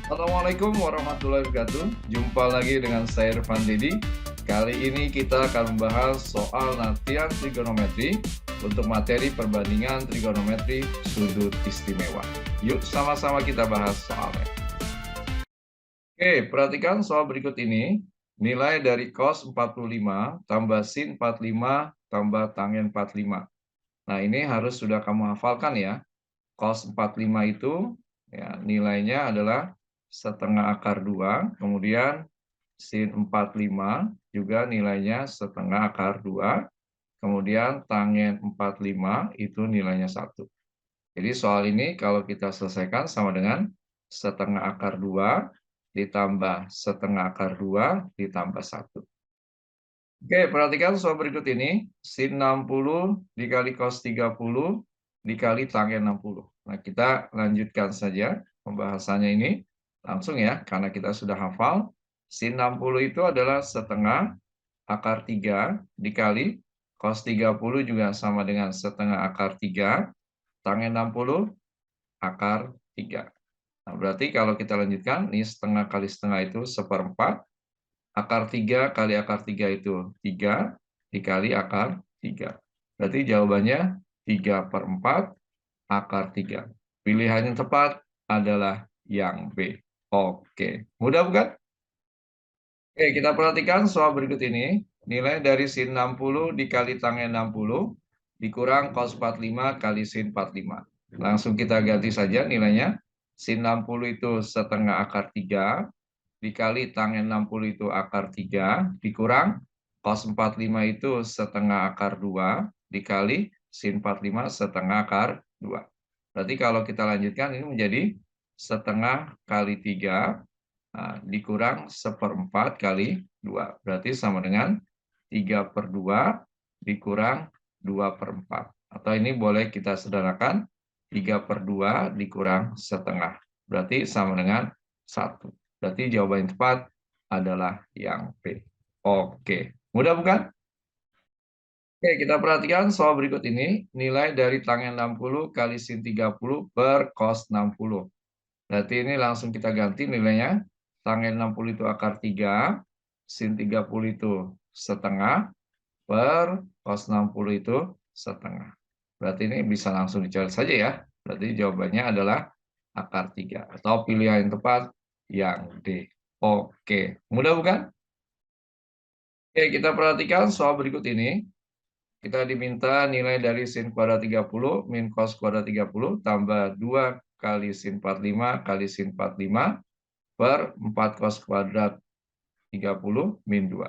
Assalamualaikum warahmatullahi wabarakatuh. Jumpa lagi dengan saya Irfan Dedi. Kali ini kita akan membahas soal latihan trigonometri untuk materi perbandingan trigonometri sudut istimewa. Yuk sama-sama kita bahas soalnya. Oke, perhatikan soal berikut ini. Nilai dari cos 45 tambah sin 45 tambah tangen 45. Nah, ini harus sudah kamu hafalkan ya. Cos 45 itu ya, nilainya adalah setengah akar 2, kemudian sin 45 juga nilainya setengah akar 2, kemudian tangen 45 itu nilainya 1. Jadi soal ini kalau kita selesaikan sama dengan setengah akar 2 ditambah setengah akar 2 ditambah 1. Oke, perhatikan soal berikut ini. Sin 60 dikali cos 30 dikali tangen 60. Nah, kita lanjutkan saja pembahasannya ini. Langsung ya, karena kita sudah hafal. Sin 60 itu adalah setengah akar 3 dikali cos 30 juga sama dengan setengah akar 3. Tangen 60 akar 3. Nah, berarti kalau kita lanjutkan, ini setengah kali setengah itu seperempat. Akar 3 kali akar 3 itu 3 dikali akar 3. Berarti jawabannya 3/4 akar 3. Pilihan yang tepat adalah yang B. Oke, mudah bukan? Oke, kita perhatikan soal berikut ini. Nilai dari sin 60 dikali tangen 60 dikurang cos 45 kali sin 45. Langsung kita ganti saja nilainya. Sin 60 itu setengah akar 3 dikali tangen 60 itu akar 3 dikurang cos 45 itu setengah akar 2 dikali sin 45 setengah akar 2. Berarti kalau kita lanjutkan ini menjadi setengah kali 3 dikurang seperempat kali 2. Berarti sama dengan 3/2 dikurang 2/4. Atau ini boleh kita sederhanakan 3/2 dikurang setengah. Berarti sama dengan 1. Berarti jawaban yang tepat adalah yang B. Oke, mudah bukan? Oke, kita perhatikan soal berikut ini. Nilai dari tangen 60 kali sin 30 per cos 60. Berarti ini langsung kita ganti nilainya. Tangen 60 itu akar 3, sin 30 itu setengah, per cos 60 itu setengah. Berarti ini bisa langsung dicoret saja ya. Berarti jawabannya adalah akar 3. Atau pilihan yang tepat yang D. Oke, mudah bukan? Oke, kita perhatikan soal berikut ini. Kita diminta nilai dari sin kuadrat 30 min cos kuadrat 30 tambah 2 kali sin 45 kali sin 45 per 4 cos kuadrat 30 min 2.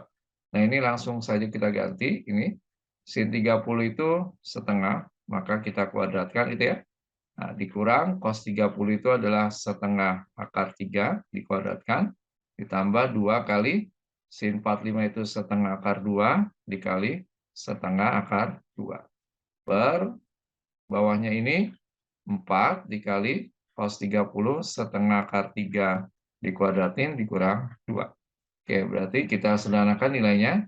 Nah, ini langsung saja kita ganti. Ini sin 30 itu setengah, maka kita kuadratkan itu ya. Nah, dikurang cos 30 itu adalah setengah akar 3 dikuadratkan, ditambah 2 kali sin 45 itu setengah akar 2 dikali setengah akar 2. Per bawahnya ini 4 dikali cos 30 setengah akar 3 dikuadratin dikurang 2. Oke, berarti kita sederhanakan nilainya.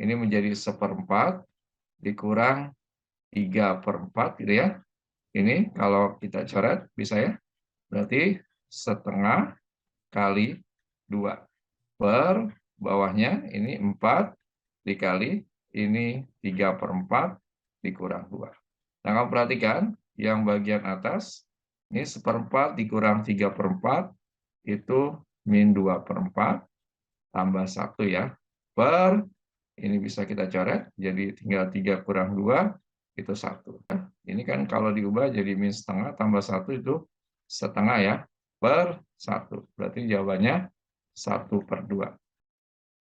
Ini menjadi seperempat dikurang 3/4 gitu ya. Ini kalau kita coret bisa ya. Berarti setengah kali 2 per bawahnya ini 4 dikali ini 3/4 dikurang 2. Nah, kamu perhatikan yang bagian atas ini seperempat dikurang 3/4 itu min 2/4 tambah 1 ya. Per ini bisa kita coret jadi tinggal 3 kurang 2 itu 1. Ini kan kalau diubah jadi min setengah tambah 1 itu setengah ya, per 1. Berarti jawabannya 1/2.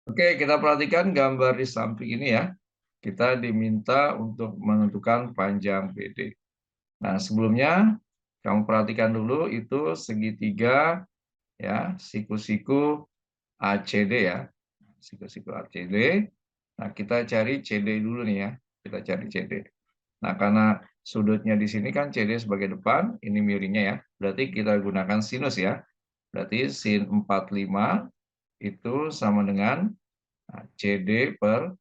Oke, kita perhatikan gambar di samping ini ya. Kita diminta untuk menentukan panjang BD. Nah, sebelumnya kamu perhatikan dulu itu segitiga ya, siku-siku ACD ya. Siku-siku ACD. Nah, kita cari CD dulu nih ya. Kita cari CD. Nah, karena sudutnya di sini kan CD sebagai depan, ini miringnya ya. Berarti kita gunakan sinus ya. Berarti sin 45 itu sama dengan CD per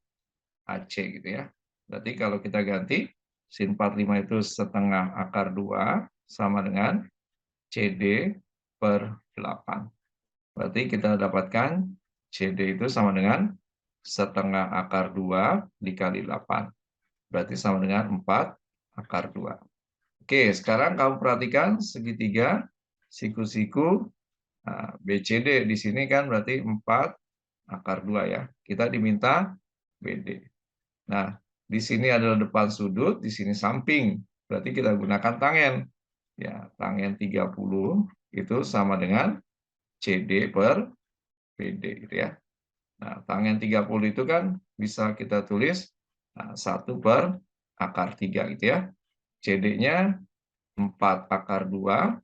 AC gitu ya. Berarti kalau kita ganti, sin 45 itu setengah akar 2 sama dengan CD per 8. Berarti kita dapatkan CD itu sama dengan setengah akar 2 dikali 8. Berarti sama dengan 4 akar 2. Oke, sekarang kamu perhatikan segitiga siku-siku BCD di sini kan berarti 4 akar 2 ya. Kita diminta BD. Nah, di sini adalah depan sudut, di sini samping. Berarti kita gunakan tangen. Ya, tangen 30 itu sama dengan CD per BD gitu ya. Nah, tangen 30 itu kan bisa kita tulis 1 per akar 3 gitu ya. CD-nya 4 akar 2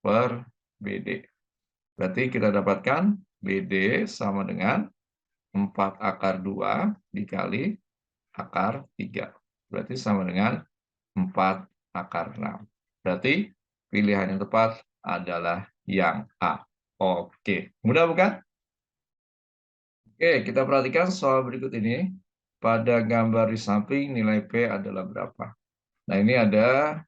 per BD. Berarti kita dapatkan BD sama dengan 4 akar 2 dikali akar 3. Berarti sama dengan 4 akar 6. Berarti pilihan yang tepat adalah yang A. Oke, mudah bukan? Oke, kita perhatikan soal berikut ini. Pada gambar di samping nilai P adalah berapa? Nah, ini ada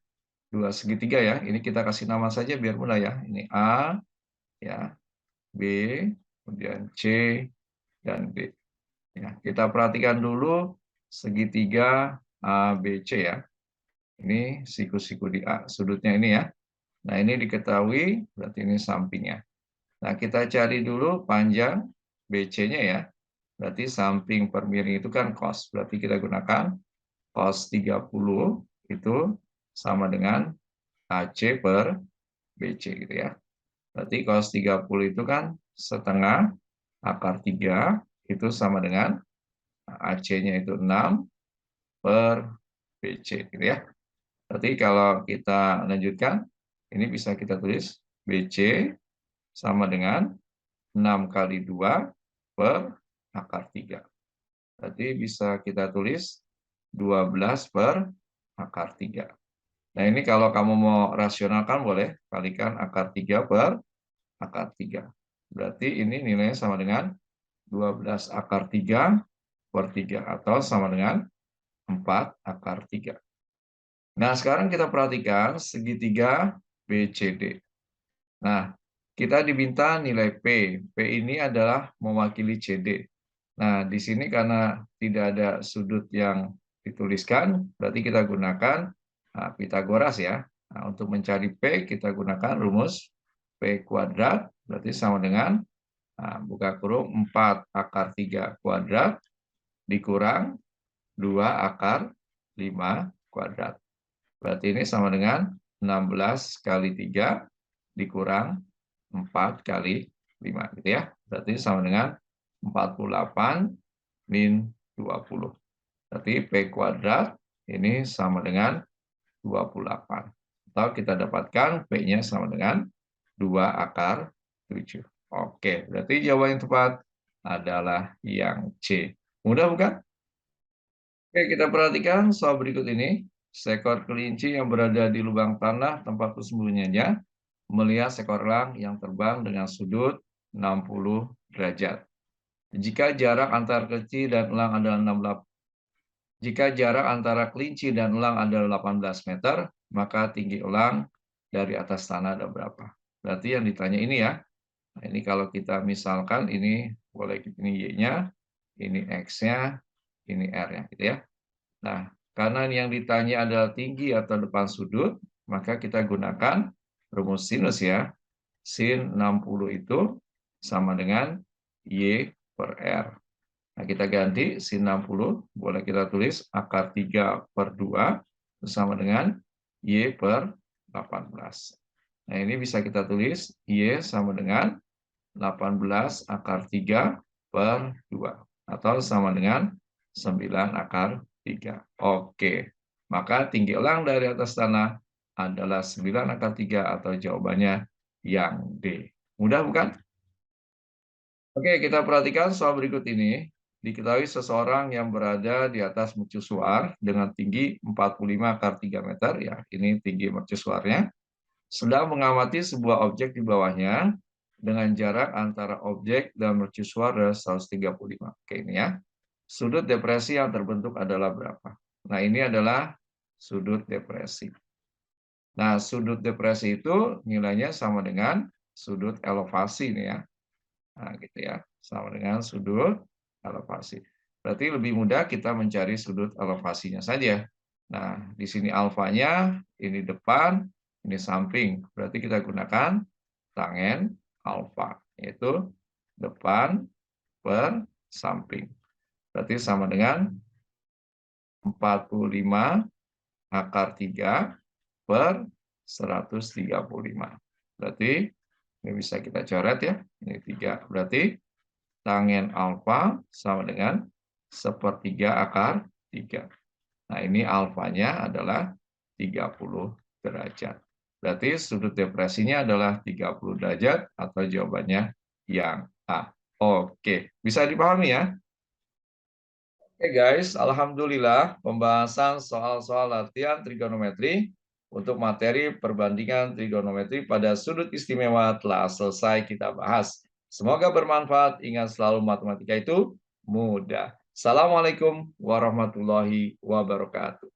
dua segitiga ya. Ini kita kasih nama saja biar mudah ya. Ini A, ya, B, kemudian C, dan D. Ya, kita perhatikan dulu segitiga ABC ya. Ini siku-siku di A, sudutnya ini ya. Nah, ini diketahui, berarti ini sampingnya. Nah, kita cari dulu panjang BC-nya ya. Berarti samping per miring itu kan cos. Berarti kita gunakan cos 30 itu sama dengan AC per BC gitu ya. Berarti cos 30 itu kan setengah akar 3 itu sama dengan AC-nya itu 6 per BC gitu ya. Berarti kalau kita lanjutkan, ini bisa kita tulis BC sama dengan 6 kali 2 per akar 3. Berarti bisa kita tulis 12 per akar 3. Nah, ini kalau kamu mau rasionalkan boleh kalikan akar 3 per akar 3. Berarti ini nilainya sama dengan 12 akar 3 per 3 atau sama dengan 4 akar 3. Nah, sekarang kita perhatikan segitiga BCD. Nah, kita diminta nilai P. P ini adalah mewakili CD. Nah, di sini karena tidak ada sudut yang dituliskan, berarti kita gunakan Pitagoras ya. Nah, untuk mencari P, kita gunakan rumus P kuadrat, berarti sama dengan buka kurung 4 akar 3 kuadrat dikurang 2 akar 5 kuadrat. Berarti ini sama dengan 16 kali 3 dikurang 4 kali 5 gitu ya. Berarti sama dengan 48 min 20. Berarti P kuadrat ini sama dengan 28. Atau kita dapatkan P-nya sama dengan 2 akar 7. Oke, berarti jawaban yang tepat adalah yang C. Mudah bukan? Oke, kita perhatikan soal berikut ini. Seekor kelinci yang berada di lubang tanah tempat persembunyiannya melihat seekor elang yang terbang dengan sudut 60 derajat. Jika jarak antara kelinci dan elang adalah 16, jika jarak antara kelinci dan elang adalah 18 meter, maka tinggi elang dari atas tanah ada berapa? Berarti yang ditanya ini ya. Nah, ini kalau kita misalkan ini boleh ini Y-nya, ini X-nya, ini R-nya gitu ya. Nah, karena yang ditanya adalah tinggi atau depan sudut, maka kita gunakan rumus sinus ya. Sin 60 itu sama dengan Y per R. Nah, kita ganti sin 60, boleh kita tulis akar 3 per 2, sama dengan Y per 18. Nah, ini bisa kita tulis Y sama dengan 18 akar 3 per 2. Atau sama dengan 9 akar 3. Oke, maka tinggi elang dari atas tanah adalah 9 akar 3 atau jawabannya yang D. Mudah bukan? Oke, kita perhatikan soal berikut ini. Diketahui seseorang yang berada di atas mercusuar dengan tinggi 45 akar 3 meter, ya ini tinggi mercusuarnya, sedang mengamati sebuah objek di bawahnya dengan jarak antara objek dan mercusuar adalah 135. Oke, ini ya. Sudut depresi yang terbentuk adalah berapa? Nah, ini adalah sudut depresi. Nah, sudut depresi itu nilainya sama dengan sudut elevasi nih ya. Nah, gitu ya. Sama dengan sudut elevasi. Berarti lebih mudah kita mencari sudut elevasinya saja. Nah, di sini alfanya, ini depan, ini samping. Berarti kita gunakan tangen alfa, yaitu depan per samping. Berarti sama dengan 45 akar 3 per 135. Berarti ini bisa kita coret ya, ini 3. Berarti tangen alfa sama dengan 1/3 akar 3. Nah, ini alfanya adalah 30 derajat. Berarti sudut depresinya adalah 30 derajat atau jawabannya yang A. Oke, bisa dipahami ya? Oke guys, alhamdulillah pembahasan soal-soal latihan trigonometri untuk materi perbandingan trigonometri pada sudut istimewa telah selesai kita bahas. Semoga bermanfaat. Ingat selalu matematika itu mudah. Assalamualaikum warahmatullahi wabarakatuh.